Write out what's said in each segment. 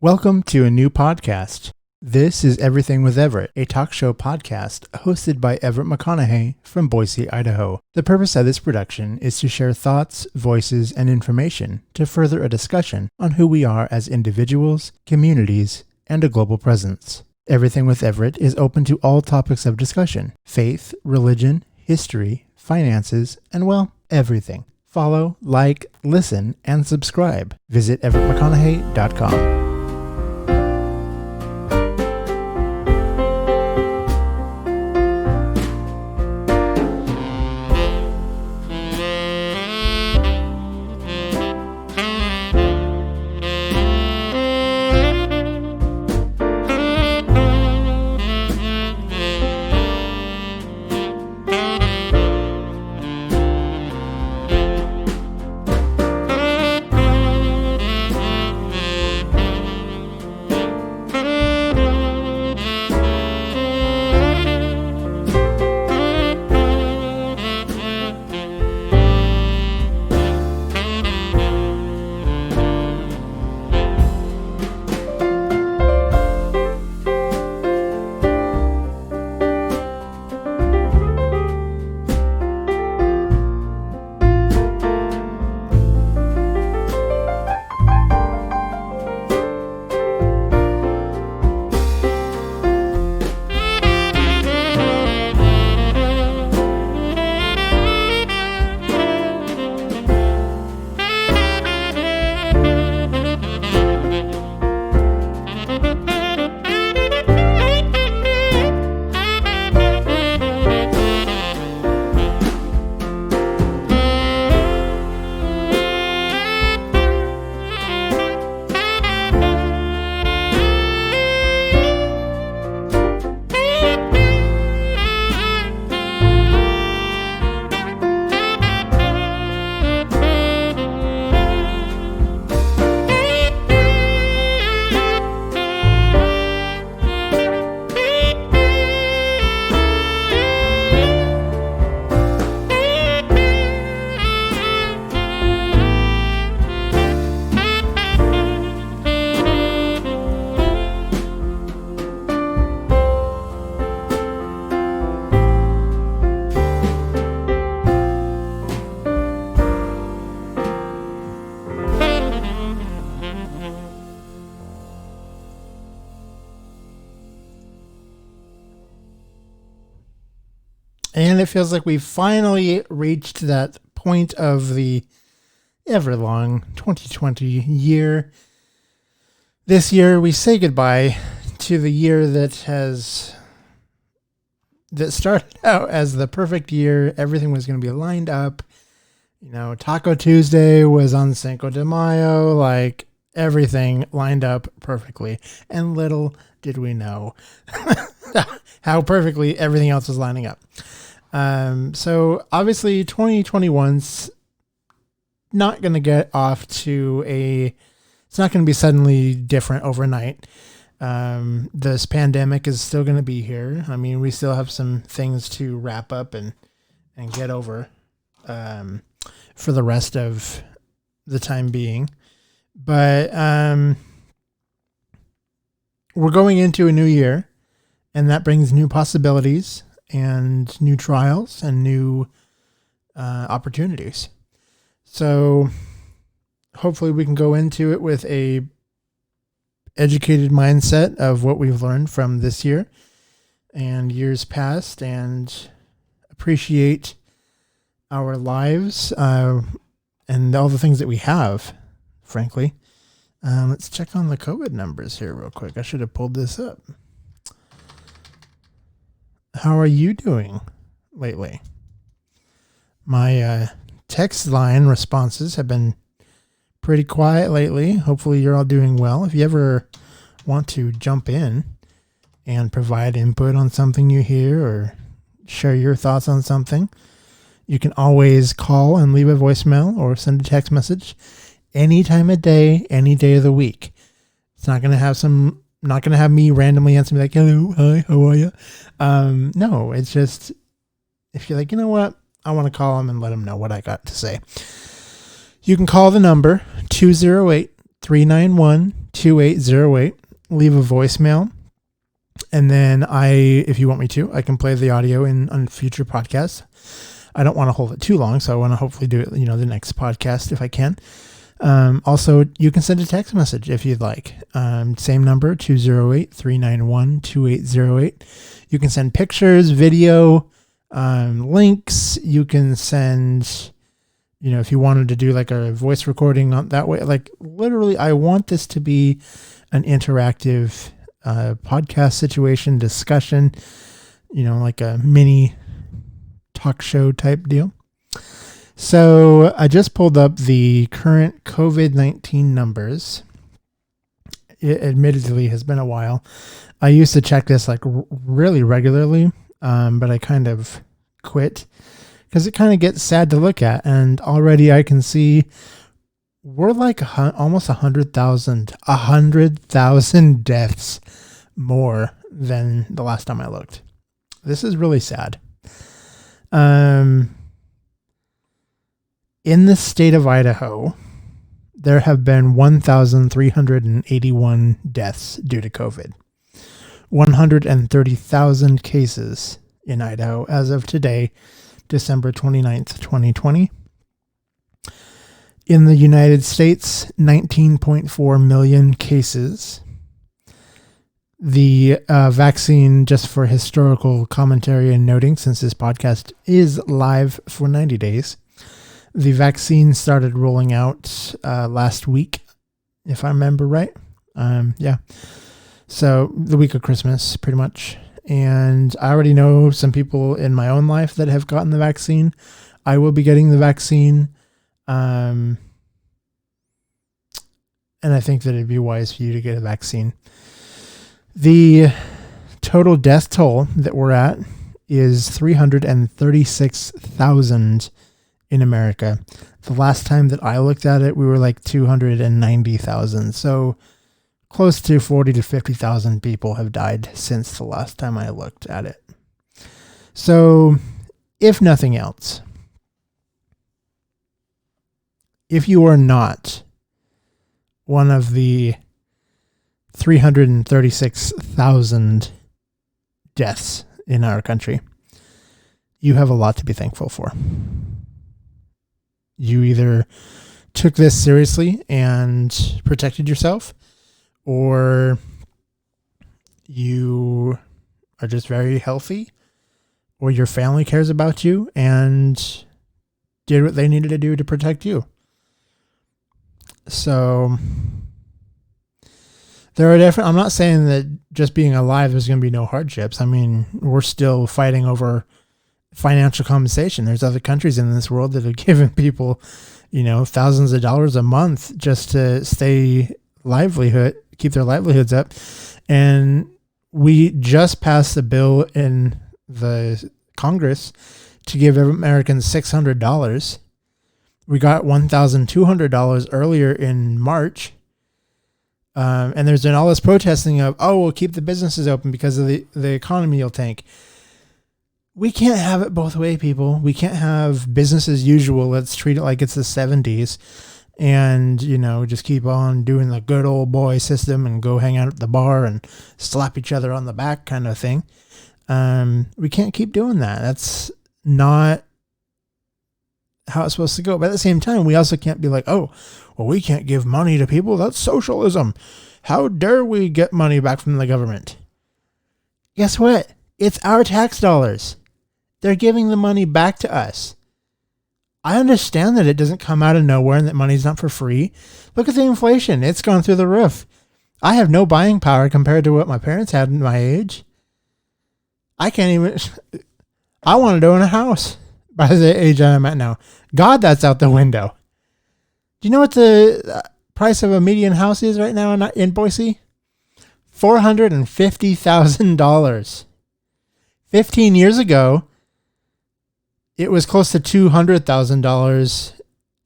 Welcome to a new podcast. This is Everything with Everett, a talk show podcast hosted by Everett McConnaughey from Boise, Idaho. The purpose of this production is to share thoughts, voices, and information to further a discussion on who we are as individuals, communities, and a global presence. Everything with Everett is open to all topics of discussion: faith, religion, history, finances, and, well, everything. Follow, like, listen, and subscribe. Visit everettmcconaughey.com. And it feels like we've finally reached that point of the ever-long 2020 year. This year, we say goodbye to the year that started out as the perfect year. Everything was going to be lined up. You know, Taco Tuesday was on Cinco de Mayo, like everything lined up perfectly. And little did we know how perfectly everything else was lining up. So obviously 2021's not going to get off to it's not going to be suddenly different overnight. This pandemic is still going to be here. I mean, we still have some things to wrap up and get over, for the rest of the time being. But, we're going into a new year, and that brings new possibilities and new trials and new opportunities. So hopefully we can go into it with a educated mindset of what we've learned from this year and years past, and appreciate our lives and all the things that we have, frankly. Let's check on the COVID numbers here real quick. I should have pulled this up. How are you doing lately? My text line responses have been pretty quiet lately. Hopefully you're all doing well. If you ever want to jump in and provide input on something you hear or share your thoughts on something, you can always call and leave a voicemail or send a text message any time of day, any day of the week. It's not going to have me randomly answer me like, hello, hi, how are you? No, it's just, if you're like, you know what, I want to call them and let them know what I got to say. You can call the number 208 391-2808. Leave a voicemail. And then if you want me to, I can play the audio on future podcasts. I don't want to hold it too long, so I want to hopefully do it, the next podcast if I can. Also, you can send a text message if you'd like. Same number, 208-391-2808. You can send pictures, video, links. You can send, if you wanted to do like a voice recording, not that way. Like literally, I want this to be an interactive podcast situation, discussion, like a mini talk show type deal. So I just pulled up the current COVID-19 numbers. It admittedly has been a while. I used to check this like really regularly, but I kind of quit because it kind of gets sad to look at. And already I can see we're like almost 100,000 deaths more than the last time I looked. This is really sad. In the state of Idaho, there have been 1,381 deaths due to COVID. 130,000 cases in Idaho as of today, December 29th, 2020. In the United States, 19.4 million cases. The vaccine, just for historical commentary and noting, since this podcast is live for 90 days, the vaccine started rolling out last week, if I remember right. Yeah. So the week of Christmas, pretty much. And I already know some people in my own life that have gotten the vaccine. I will be getting the vaccine. And I think that it'd be wise for you to get a vaccine. The total death toll that we're at is 336,000 in America. The last time that I looked at it, we were like 290,000. So close to 40 to 50,000 people have died since the last time I looked at it. So if nothing else, if you are not one of the 336,000 deaths in our country, you have a lot to be thankful for. You either took this seriously and protected yourself, or you are just very healthy, or your family cares about you and did what they needed to do to protect you. So there are different, I'm not saying that just being alive, there's going to be no hardships. I mean, we're still fighting over financial compensation. There's other countries in this world that are giving people, thousands of dollars a month just to keep their livelihoods up. And we just passed a bill in the Congress to give Americans $600. We got $1,200 earlier in March. And there's been all this protesting of, we'll keep the businesses open because of the economy will tank. We can't have it both ways, people. We can't have business as usual. Let's treat it like it's the 70s and, just keep on doing the good old boy system and go hang out at the bar and slap each other on the back kind of thing. We can't keep doing that. That's not how it's supposed to go. But at the same time, we also can't be like, we can't give money to people. That's socialism. How dare we get money back from the government? Guess what? It's our tax dollars. They're giving the money back to us. I understand that it doesn't come out of nowhere and that money's not for free. Look at the inflation. It's gone through the roof. I have no buying power compared to what my parents had in my age. I want to own a house by the age I'm at now. God, that's out the window. Do you know what the price of a median house is right now in Boise? $450,000. 15 years ago, it was close to $200,000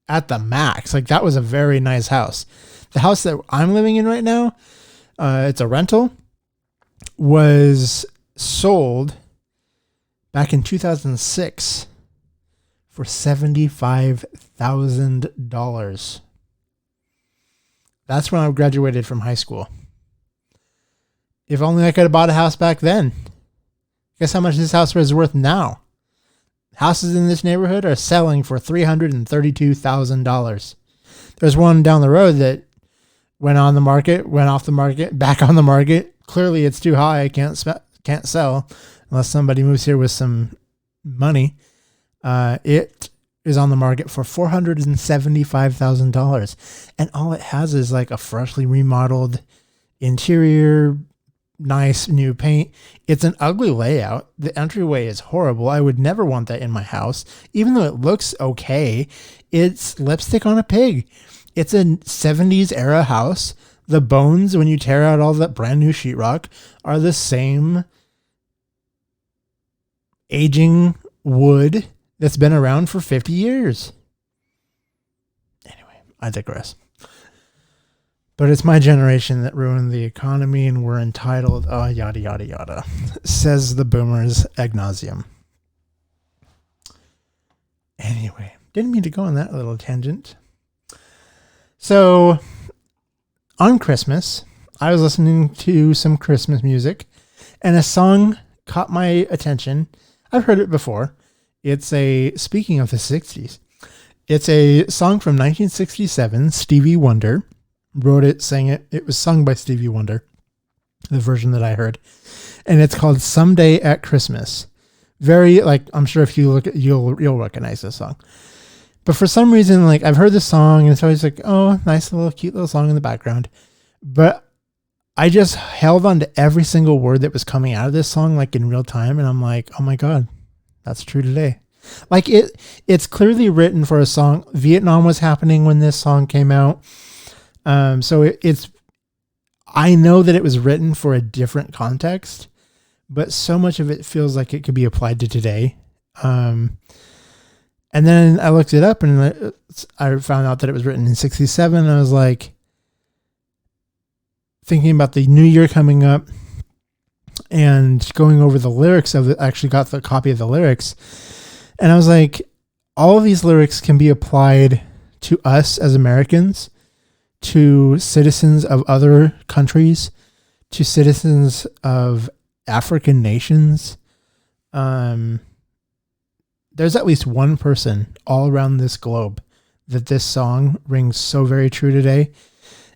at the max. Like, that was a very nice house. The house that I'm living in right now, it's a rental, was sold back in 2006 for $75,000. That's when I graduated from high school. If only I could have bought a house back then. Guess how much this house is worth now? Houses in this neighborhood are selling for $332,000. There's one down the road that went on the market, went off the market, back on the market. Clearly, it's too high. I can't sell unless somebody moves here with some money. It is on the market for $475,000, and all it has is like a freshly remodeled interior, nice new paint. It's an ugly layout. The entryway is horrible. I would never want that in my house, even though it looks okay. It's lipstick on a pig. It's a 70s era house. The bones, when you tear out all that brand new sheetrock, are the same aging wood that's been around for 50 years. Anyway, I digress. But it's my generation that ruined the economy and we're entitled, yada, yada, yada, says the boomers ad nauseum. Anyway, didn't mean to go on that little tangent. So, on Christmas, I was listening to some Christmas music, and a song caught my attention. I've heard it before. Speaking of the 60s, it's a song from 1967, Stevie Wonder wrote it, sang it. It was sung by Stevie Wonder, the version that I heard. And it's called Someday at Christmas. Very, I'm sure if you look at you'll recognize this song. But for some reason, I've heard this song and it's always oh, nice little cute little song in the background. But I just held on to every single word that was coming out of this song in real time, and I'm like, oh my God, that's true today. It's clearly written for a song. Vietnam was happening when this song came out. So I know that it was written for a different context, but so much of it feels like it could be applied to today. And then I looked it up and I found out that it was written in 67. And I was thinking about the new year coming up and going over the lyrics of it. I actually got the copy of the lyrics, and I was all of these lyrics can be applied to us as Americans, to citizens of other countries, to citizens of African nations. There's at least one person all around this globe that this song rings so very true today.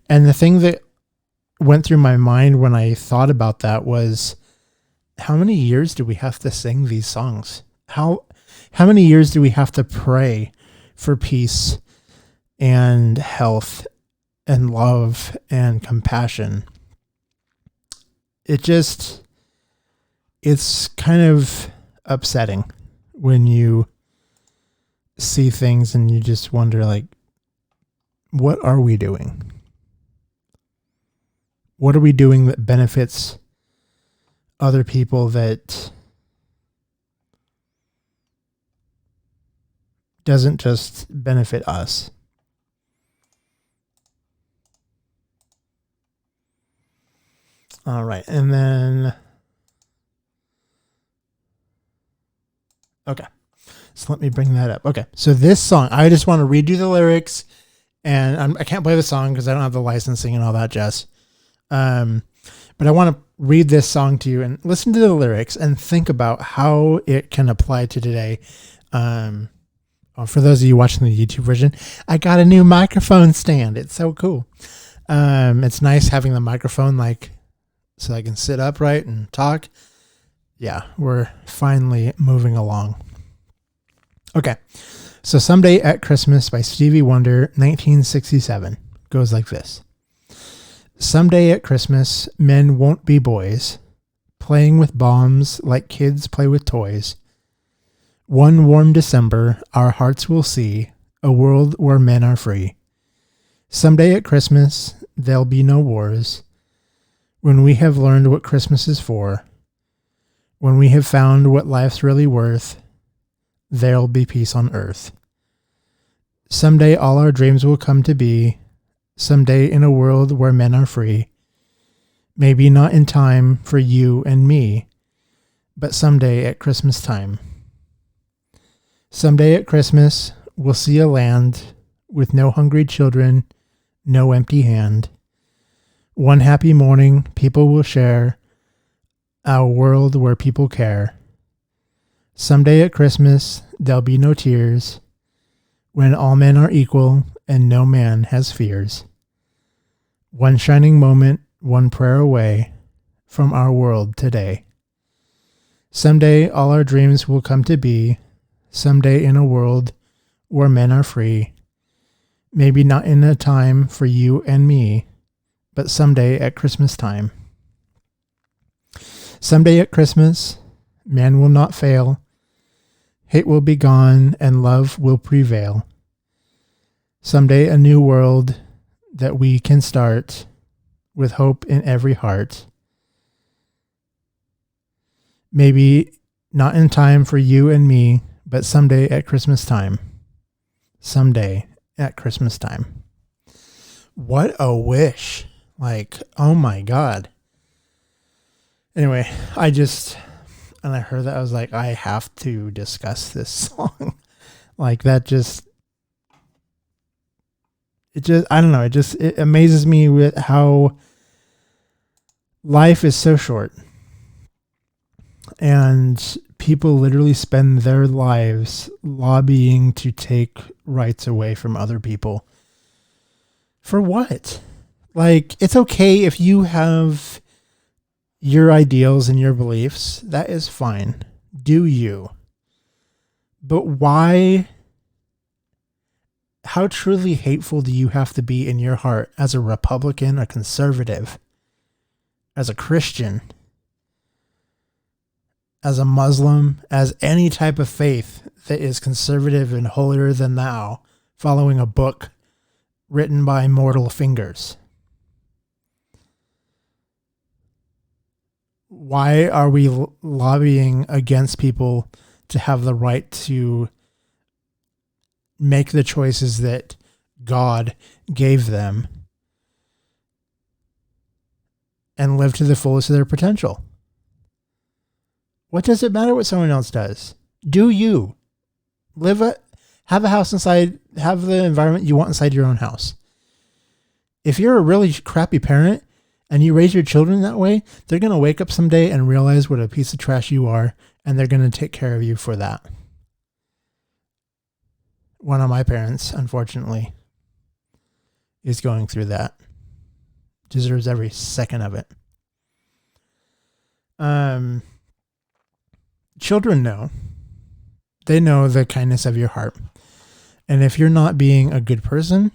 And the thing that went through my mind when I thought about that was, how many years do we have to sing these songs? How many years do we have to pray for peace and health and love and compassion? It's kind of upsetting when you see things and you just wonder, what are we doing? What are we doing that benefits other people that doesn't just benefit us? All right. And then, okay. So let me bring that up. Okay. So this song, I just want to read you the lyrics, and I can't play the song because I don't have the licensing and all that jazz. But I want to read this song to you and listen to the lyrics and think about how it can apply to today. For those of you watching the YouTube version, I got a new microphone stand. It's so cool. It's nice having the microphone so I can sit upright and talk. Yeah, we're finally moving along. Okay, so Someday at Christmas by Stevie Wonder, 1967, goes like this. Someday at Christmas, men won't be boys, playing with bombs like kids play with toys. One warm December, our hearts will see a world where men are free. Someday at Christmas, there'll be no wars. When we have learned what Christmas is for, when we have found what life's really worth, there'll be peace on earth. Someday all our dreams will come to be, someday in a world where men are free. Maybe not in time for you and me, but someday at Christmas time. Someday at Christmas, we'll see a land with no hungry children, no empty hand. One happy morning, people will share a world where people care. Someday at Christmas, there'll be no tears, when all men are equal and no man has fears. One shining moment, one prayer away from our world today. Someday all our dreams will come to be, someday in a world where men are free. Maybe not in a time for you and me, but someday at Christmas time. Someday at Christmas, man will not fail. Hate will be gone and love will prevail. Someday a new world that we can start with hope in every heart. Maybe not in time for you and me, but someday at Christmas time. Someday at Christmas time. What a wish. Like, oh my God. Anyway, I heard that, I was like, I have to discuss this song. Like that I don't know. It amazes me with how life is so short and people literally spend their lives lobbying to take rights away from other people. For what? Like, it's okay if you have your ideals and your beliefs. That is fine. Do you? But why? How truly hateful do you have to be in your heart as a Republican, a conservative, as a Christian, as a Muslim, as any type of faith that is conservative and holier than thou, following a book written by mortal fingers? Why are we lobbying against people to have the right to make the choices that God gave them and live to the fullest of their potential? What does it matter what someone else does? Do you have a house inside, have the environment you want inside your own house? If you're a really crappy parent and you raise your children that way, they're going to wake up someday and realize what a piece of trash you are, and they're going to take care of you for that. One of my parents, unfortunately, is going through that. Deserves every second of it. Children know. They know the kindness of your heart. And if you're not being a good person,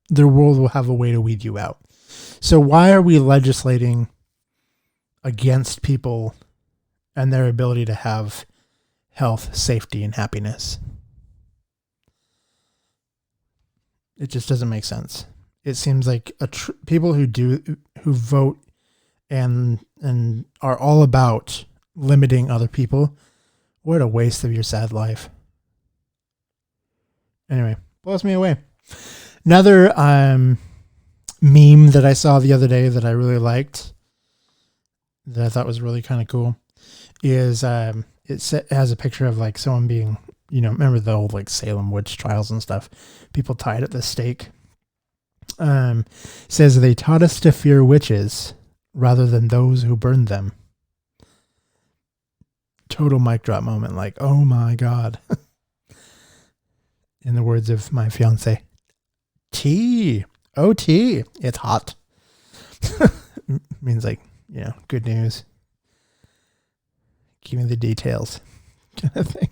the world will have a way to weed you out. So why are we legislating against people and their ability to have health, safety, and happiness? It just doesn't make sense. It seems like people who vote and are all about limiting other people, what a waste of your sad life. Anyway, blows me away. Another meme that I saw the other day that I really liked, that I thought was really kind of cool, is it has a picture of like someone being, remember the old like Salem witch trials and stuff, people tied at the stake. Says they taught us to fear witches rather than those who burned them. Total mic drop moment, like, oh my God. In the words of my fiance, tea. Oh, tea. It's hot. Means like, good news. Give me the details kind of thing.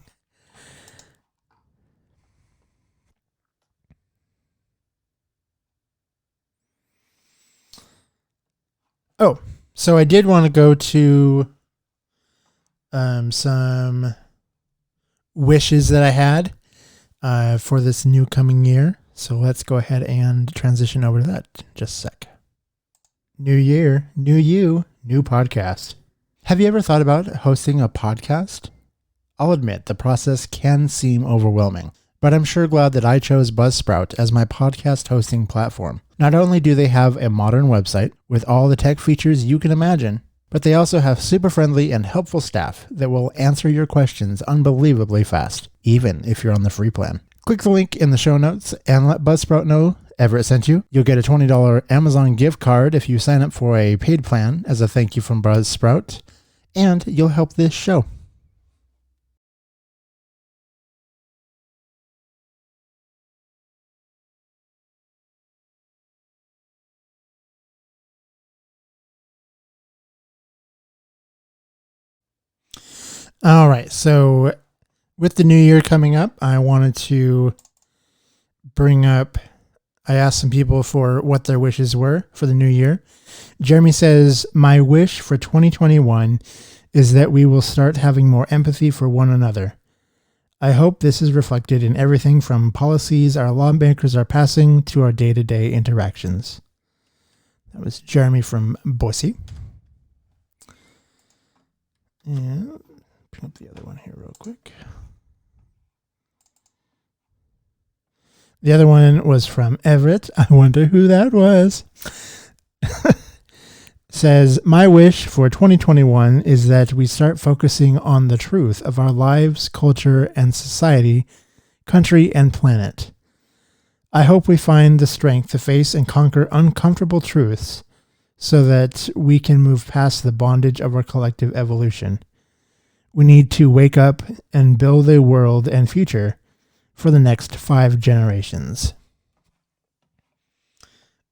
Oh, so I did want to go to some wishes that I had for this new coming year. So let's go ahead and transition over to that just a sec. New year, new you, new podcast. Have you ever thought about hosting a podcast? I'll admit the process can seem overwhelming, but I'm sure glad that I chose Buzzsprout as my podcast hosting platform. Not only do they have a modern website with all the tech features you can imagine, but they also have super friendly and helpful staff that will answer your questions unbelievably fast, even if you're on the free plan. Click the link in the show notes and let Buzzsprout know Everett sent you. You'll get a $20 Amazon gift card if you sign up for a paid plan as a thank you from Buzzsprout, and you'll help this show. All right, so with the new year coming up, I wanted to bring up, I asked some people for what their wishes were for the new year. Jeremy says, my wish for 2021 is that we will start having more empathy for one another. I hope this is reflected in everything from policies our lawmakers are passing to our day-to-day interactions. That was Jeremy from Boise. And bring up the other one here real quick. The other one was from Everett. I wonder who that was. Says, my wish for 2021 is that we start focusing on the truth of our lives, culture, and society, country, and planet. I hope we find the strength to face and conquer uncomfortable truths so that we can move past the bondage of our collective evolution. We need to wake up and build a world and future for the next 5 generations.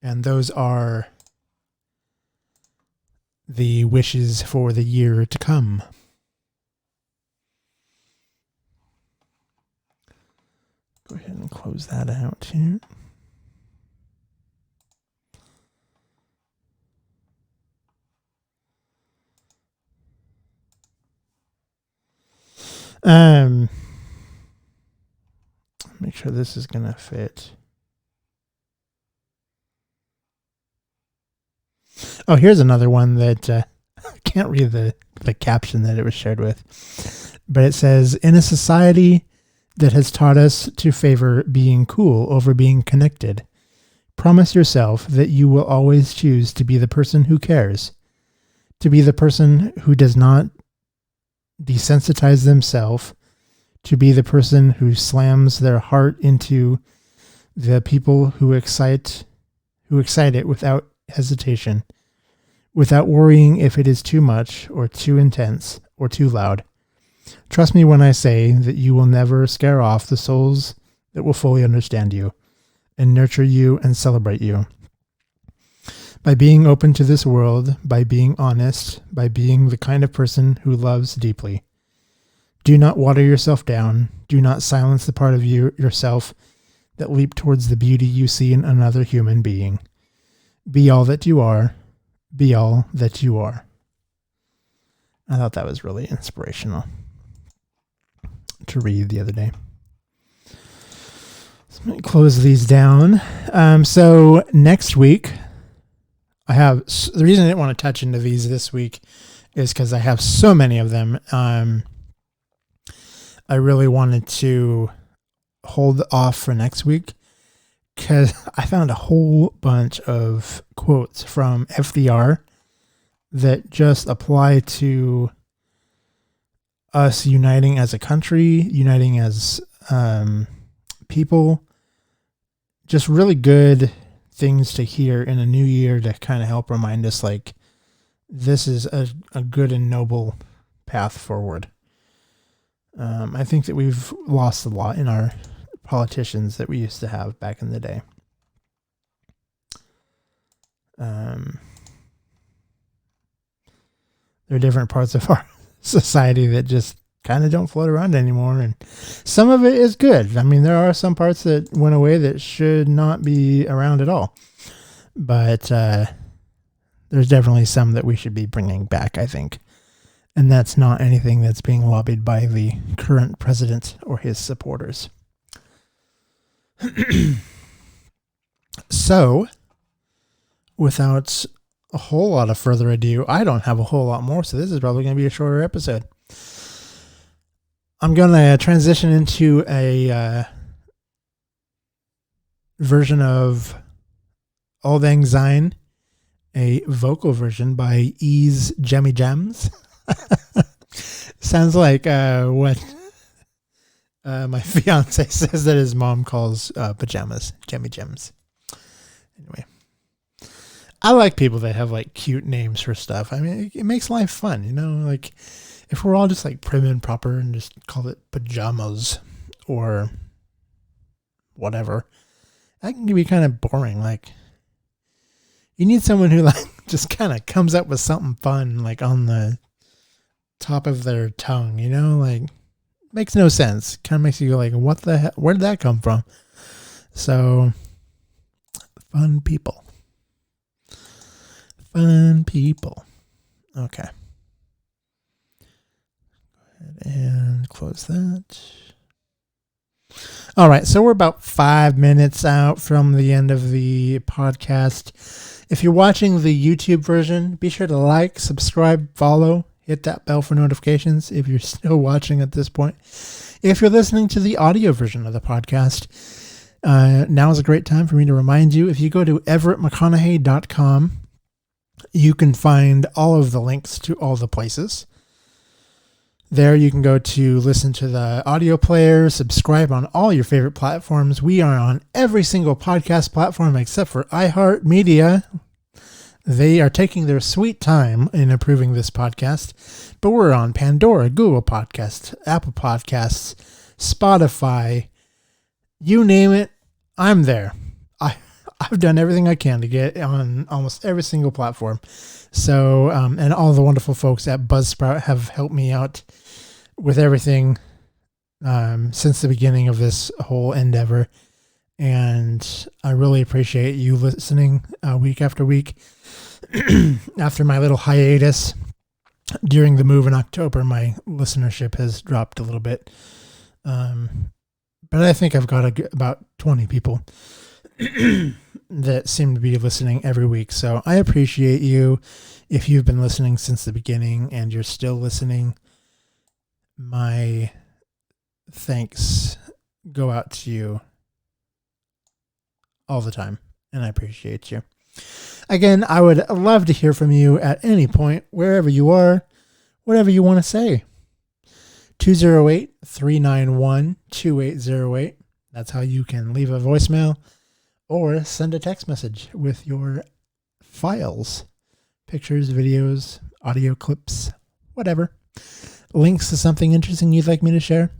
And those are the wishes for the year to come. Go ahead and close that out here. Make sure this is going to fit. Oh, here's another one that I can't read the caption that it was shared with. But it says, in a society that has taught us to favor being cool over being connected, promise yourself that you will always choose to be the person who cares, to be the person who does not desensitize themselves, to be the person who slams their heart into the people who excite it without hesitation, without worrying if it is too much or too intense or too loud. Trust me when I say that you will never scare off the souls that will fully understand you and nurture you and celebrate you. By being open to this world, by being honest, by being the kind of person who loves deeply. Do not water yourself down. Do not silence the part of yourself that leap towards the beauty you see in another human being. Be all that you are. Be all that you are. I thought that was really inspirational to read the other day. So let me close these down. So next week, the reason I didn't want to touch into these this week is because I have so many of them. I really wanted to hold off for next week because I found a whole bunch of quotes from FDR that just apply to us uniting as a country, uniting as people. Just really good things to hear in a new year to kind of help remind us like this is a good and noble path forward. I think that we've lost a lot in our politicians that we used to have back in the day. There are different parts of our society that just kind of don't float around anymore. And some of it is good. I mean, there are some parts that went away that should not be around at all. But there's definitely some that we should be bringing back, I think. And that's not anything that's being lobbied by the current president or his supporters. So, without a whole lot of further ado, I don't have a whole lot more, so this is probably going to be a shorter episode. I'm going to transition into a version of Auld Lang Syne, a vocal version by E's Jemmy Gems. Sounds like what my fiance says that his mom calls pajamas, Jemmy Gems. Anyway, I like people that have like cute names for stuff. I mean, it makes life fun, you know. Like if we're all just like prim and proper and just call it pajamas or whatever, that can be kind of boring. Like you need someone who like just kind of comes up with something fun, like on the top of their tongue, you know, like makes no sense. Kind of makes you go like, what the hell? Where did that come from? So fun people. Fun people. Okay. Go ahead and close that. All right, so we're about 5 minutes out from the end of the podcast. If you're watching the YouTube version, be sure to like, subscribe, follow, hit that bell for notifications if you're still watching at this point. If you're listening to the audio version of the podcast, now is a great time for me to remind you, if you go to everettmcconaughey.com, you can find all of the links to all the places. There you can go to listen to the audio player, subscribe on all your favorite platforms. We are on every single podcast platform except for iHeartMedia. They are taking their sweet time in approving this podcast, but we're on Pandora, Google Podcasts, Apple Podcasts, Spotify, you name it, I'm there. I've done everything I can to get on almost every single platform. So, and all the wonderful folks at Buzzsprout have helped me out with everything since the beginning of this whole endeavor. And I really appreciate you listening week after week. After my little hiatus during the move in October, my listenership has dropped a little bit. But I think I've got about 20 people that seem to be listening every week. So I appreciate you. If you've been listening since the beginning and you're still listening, my thanks go out to you all the time. And I appreciate you. Again, I would love to hear from you at any point, wherever you are, whatever you want to say. 208-391-2808. That's how you can leave a voicemail or send a text message with your files, pictures, videos, audio clips, whatever. Links to something interesting you'd like me to share.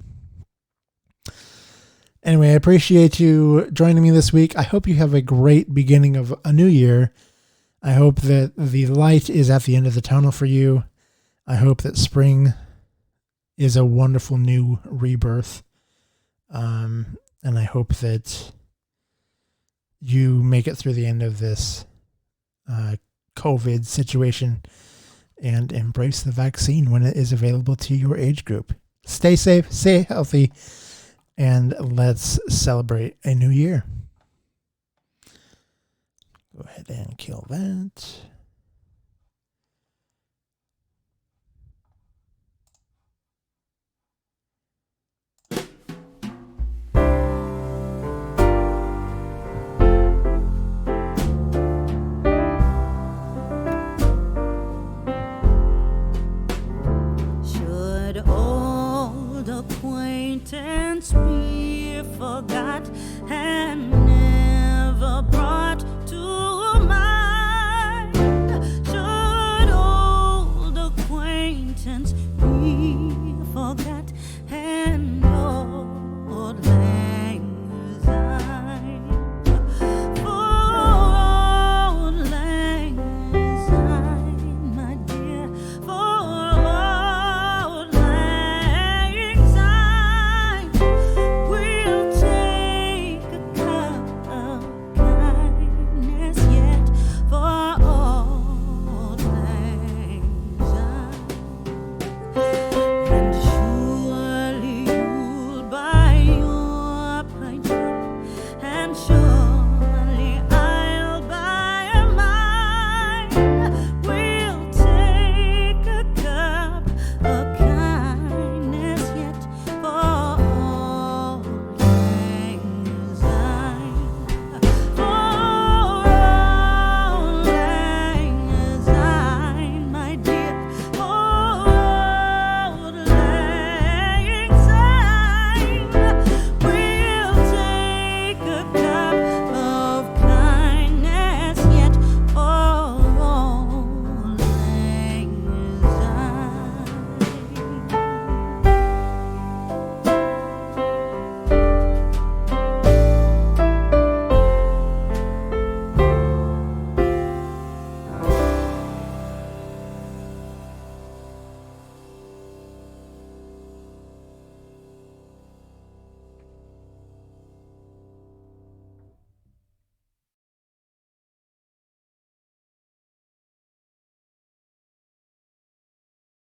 Anyway, I appreciate you joining me this week. I hope you have a great beginning of a new year. I hope that the light is at the end of the tunnel for you. I hope that spring is a wonderful new rebirth. And I hope that you make it through the end of this COVID situation and embrace the vaccine when it is available to your age group. Stay safe, stay healthy, and let's celebrate a new year. Go ahead and kill that.